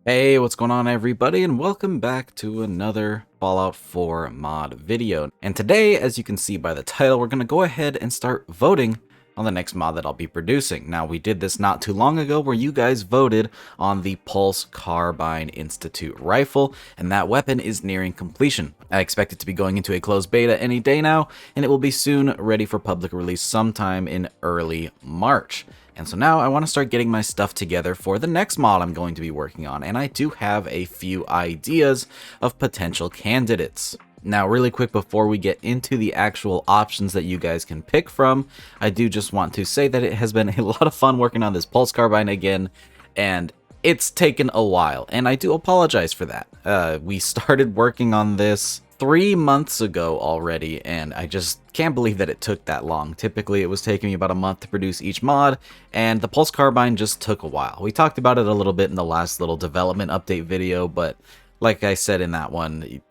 Hey, what's going on everybody, and welcome back to another Fallout 4 mod video. And today, as you can see by the title, we're going to go ahead and start voting on the next mod that I'll be producing. Now, we did this not too long ago where you guys voted on the Pulse Carbine Institute rifle, and that weapon is nearing completion. I expect it to be going into a closed beta any day now, and it will be soon ready for public release sometime in early March. And so now I want to start getting my stuff together for the next mod I'm going to be working on, and I do have a few ideas of potential candidates. Now, really quick before we get into the actual options that you guys can pick from, I do just want to say that it has been a lot of fun working on this Pulse Carbine again, and it's taken a while, and I do apologize for that. We started working on this 3 months ago already, and I just can't believe that it took that long. Typically, it was taking me about a month to produce each mod, and the Pulse Carbine just took a while. We talked about it a little bit in the last little development update video, but like I said in that one,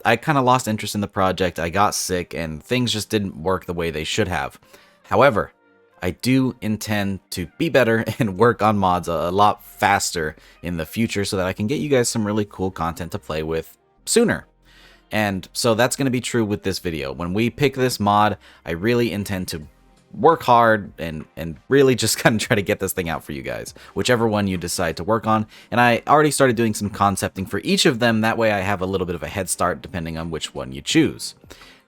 I kind of lost interest in the project, I got sick, and things just didn't work the way they should have. However, I do intend to be better and work on mods a lot faster in the future so that I can get you guys some really cool content to play with sooner. And so that's going to be true with this video. When we pick this mod, I really intend to work hard and really just kind of try to get this thing out for you guys, whichever one you decide to work on. And I already started doing some concepting for each of them. That way I have a little bit of a head start depending on which one you choose.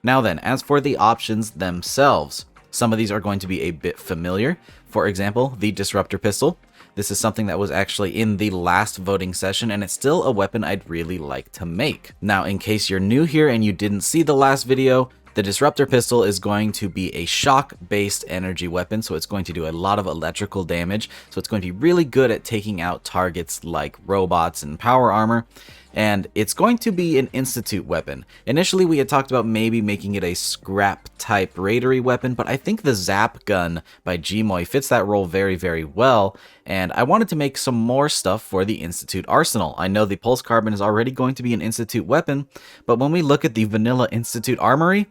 Now then, as for the options themselves, some of these are going to be a bit familiar. For example, the Disruptor Pistol. This is something that was actually in the last voting session, and it's still a weapon I'd really like to make. Now, in case you're new here and you didn't see the last video, the Disruptor Pistol is going to be a shock-based energy weapon, so it's going to do a lot of electrical damage, so it's going to be really good at taking out targets like robots and power armor. And it's going to be an Institute weapon. Initially, we had talked about maybe making it a scrap-type raidery weapon, but I think the Zap Gun by Gmoy fits that role very, very well, and I wanted to make some more stuff for the Institute arsenal. I know the Pulse Carbine is already going to be an Institute weapon, but when we look at the vanilla Institute armory,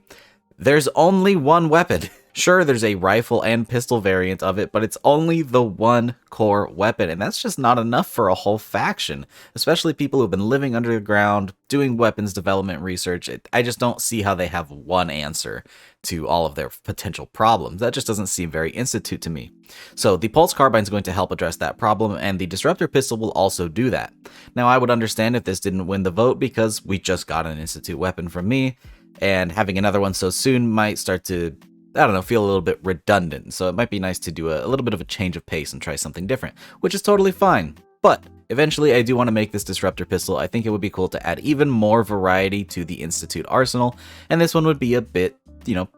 there's only one weapon. Sure, there's a rifle and pistol variant of it, but it's only the one core weapon, and that's just not enough for a whole faction, especially people who've been living under the ground, doing weapons development research. I just don't see how they have one answer to all of their potential problems. That just doesn't seem very Institute to me. So the Pulse Carbine is going to help address that problem, and the Disruptor Pistol will also do that. Now, I would understand if this didn't win the vote because we just got an Institute weapon from me, and having another one so soon might start to, I don't know, feel a little bit redundant, so it might be nice to do a little bit of a change of pace and try something different, which is totally fine. But eventually I do want to make this Disruptor Pistol. I think it would be cool to add even more variety to the Institute arsenal, and this one would be a bit,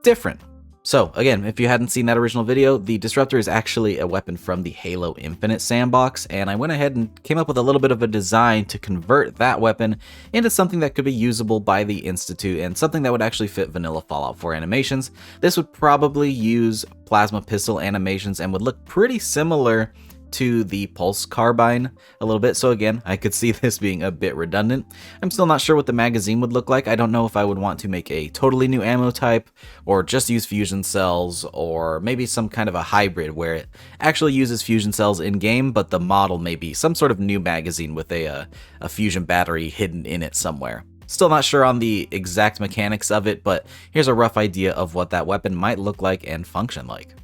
different. So again, if you hadn't seen that original video, the Disruptor is actually a weapon from the Halo Infinite sandbox, and I went ahead and came up with a little bit of a design to convert that weapon into something that could be usable by the Institute and something that would actually fit vanilla Fallout 4 animations. This would probably use plasma pistol animations and would look pretty similar to the Pulse Carbine a little bit, so again, I could see this being a bit redundant. I'm still not sure what the magazine would look like. I don't know if I would want to make a totally new ammo type, or just use fusion cells, or maybe some kind of a hybrid where it actually uses fusion cells in-game, but the model may be some sort of new magazine with a fusion battery hidden in it somewhere. Still not sure on the exact mechanics of it, but here's a rough idea of what that weapon might look like and function like.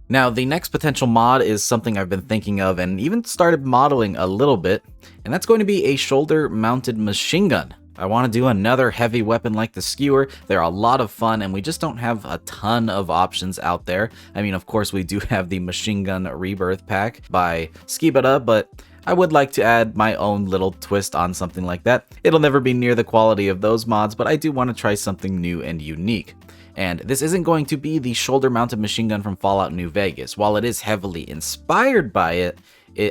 Now, the next potential mod is something I've been thinking of and even started modeling a little bit, and that's going to be a shoulder-mounted machine gun. I want to do another heavy weapon like the Skewer. They're a lot of fun, and we just don't have a ton of options out there. I mean, of course, we do have the Machine Gun Rebirth Pack by Skibada, but I would like to add my own little twist on something like that. It'll never be near the quality of those mods, but I do want to try something new and unique. And this isn't going to be the shoulder-mounted machine gun from Fallout New Vegas. While it is heavily inspired by it,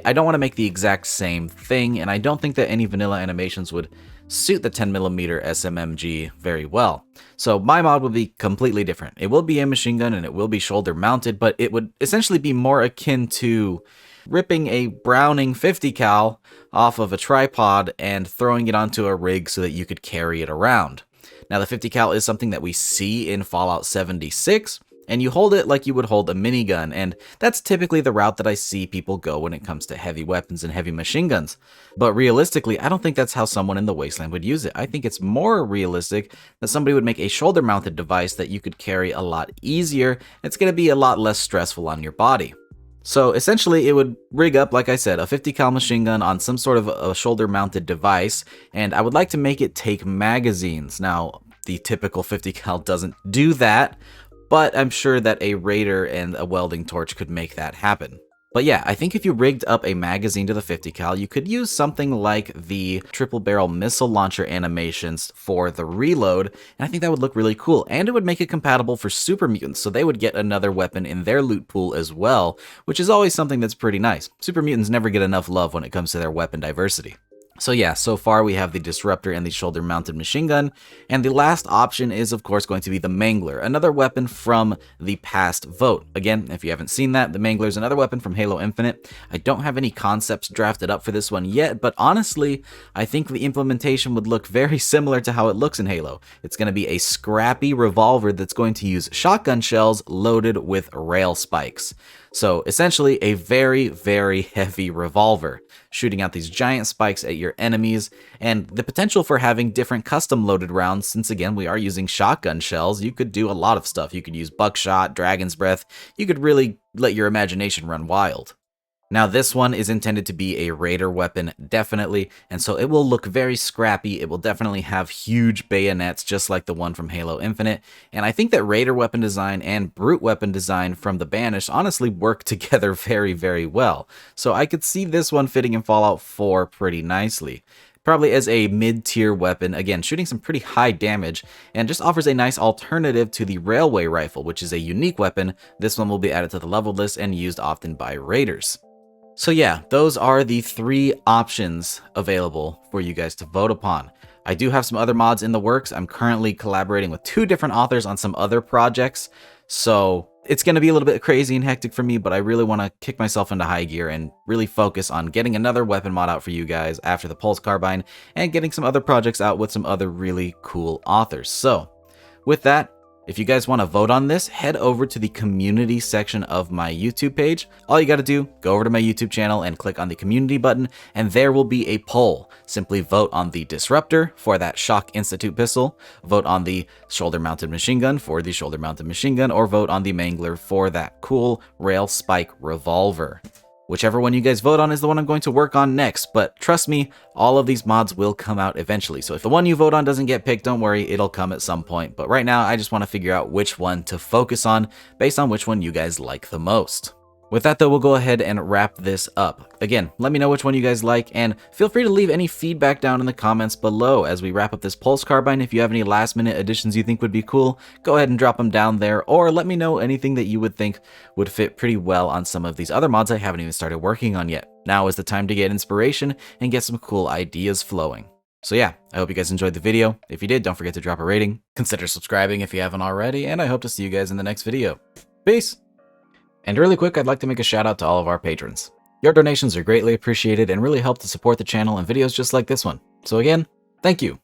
I don't want to make the exact same thing, and I don't think that any vanilla animations would suit the 10mm SMMG very well. So my mod will be completely different. It will be a machine gun and it will be shoulder-mounted, but it would essentially be more akin to ripping a Browning 50 cal off of a tripod and throwing it onto a rig so that you could carry it around. Now, the 50 cal is something that we see in Fallout 76, and you hold it like you would hold a minigun, and that's typically the route that I see people go when it comes to heavy weapons and heavy machine guns. But realistically, I don't think that's how someone in the Wasteland would use it. I think it's more realistic that somebody would make a shoulder-mounted device that you could carry a lot easier. It's going to be a lot less stressful on your body. So essentially, it would rig up, like I said, a 50 cal machine gun on some sort of a shoulder-mounted device, and I would like to make it take magazines. Now, the typical 50 cal doesn't do that, but I'm sure that a Raider and a welding torch could make that happen. But yeah, I think if you rigged up a magazine to the 50 cal, you could use something like the triple barrel missile launcher animations for the reload, and I think that would look really cool, and it would make it compatible for super mutants, so they would get another weapon in their loot pool as well, which is always something that's pretty nice. Super mutants never get enough love when it comes to their weapon diversity. So yeah, so far we have the Disruptor and the shoulder-mounted machine gun, and the last option is of course going to be the Mangler, another weapon from the past vote. Again, if you haven't seen that, the Mangler is another weapon from Halo Infinite. I don't have any concepts drafted up for this one yet, but honestly, I think the implementation would look very similar to how it looks in Halo. It's going to be a scrappy revolver that's going to use shotgun shells loaded with rail spikes. So essentially a very, very heavy revolver, shooting out these giant spikes at your enemies, and the potential for having different custom loaded rounds, since again we are using shotgun shells. You could do a lot of stuff. You could use buckshot, dragon's breath. You could really let your imagination run wild. Now this one is intended to be a Raider weapon, definitely, and so it will look very scrappy. It will definitely have huge bayonets just like the one from Halo Infinite, and I think that Raider weapon design and Brute weapon design from the Banished honestly work together very, very well. So I could see this one fitting in Fallout 4 pretty nicely. Probably as a mid-tier weapon, again, shooting some pretty high damage, and just offers a nice alternative to the Railway Rifle, which is a unique weapon. This one will be added to the leveled list and used often by Raiders. So yeah, those are the 3 options available for you guys to vote upon. I do have some other mods in the works. I'm currently collaborating with 2 different authors on some other projects, so it's going to be a little bit crazy and hectic for me, but I really want to kick myself into high gear and really focus on getting another weapon mod out for you guys after the Pulse Carbine, and getting some other projects out with some other really cool authors. So with that, if you guys want to vote on this, head over to the community section of my YouTube page. All you got to do, go over to my YouTube channel and click on the community button, and there will be a poll. Simply vote on the Disruptor for that Shock Institute pistol, vote on the shoulder-mounted machine gun for the shoulder-mounted machine gun, or vote on the Mangler for that cool rail spike revolver. Whichever one you guys vote on is the one I'm going to work on next, but trust me, all of these mods will come out eventually. So if the one you vote on doesn't get picked, don't worry, it'll come at some point. But right now, I just want to figure out which one to focus on based on which one you guys like the most. With that though, we'll go ahead and wrap this up. Again, let me know which one you guys like, and feel free to leave any feedback down in the comments below as we wrap up this Pulse Carbine. If you have any last minute additions you think would be cool, go ahead and drop them down there, or let me know anything that you would think would fit pretty well on some of these other mods I haven't even started working on yet. Now is the time to get inspiration and get some cool ideas flowing. So yeah, I hope you guys enjoyed the video. If you did, don't forget to drop a rating, consider subscribing if you haven't already, and I hope to see you guys in the next video. Peace! And really quick, I'd like to make a shout out to all of our patrons. Your donations are greatly appreciated and really help to support the channel and videos just like this one. So again, thank you.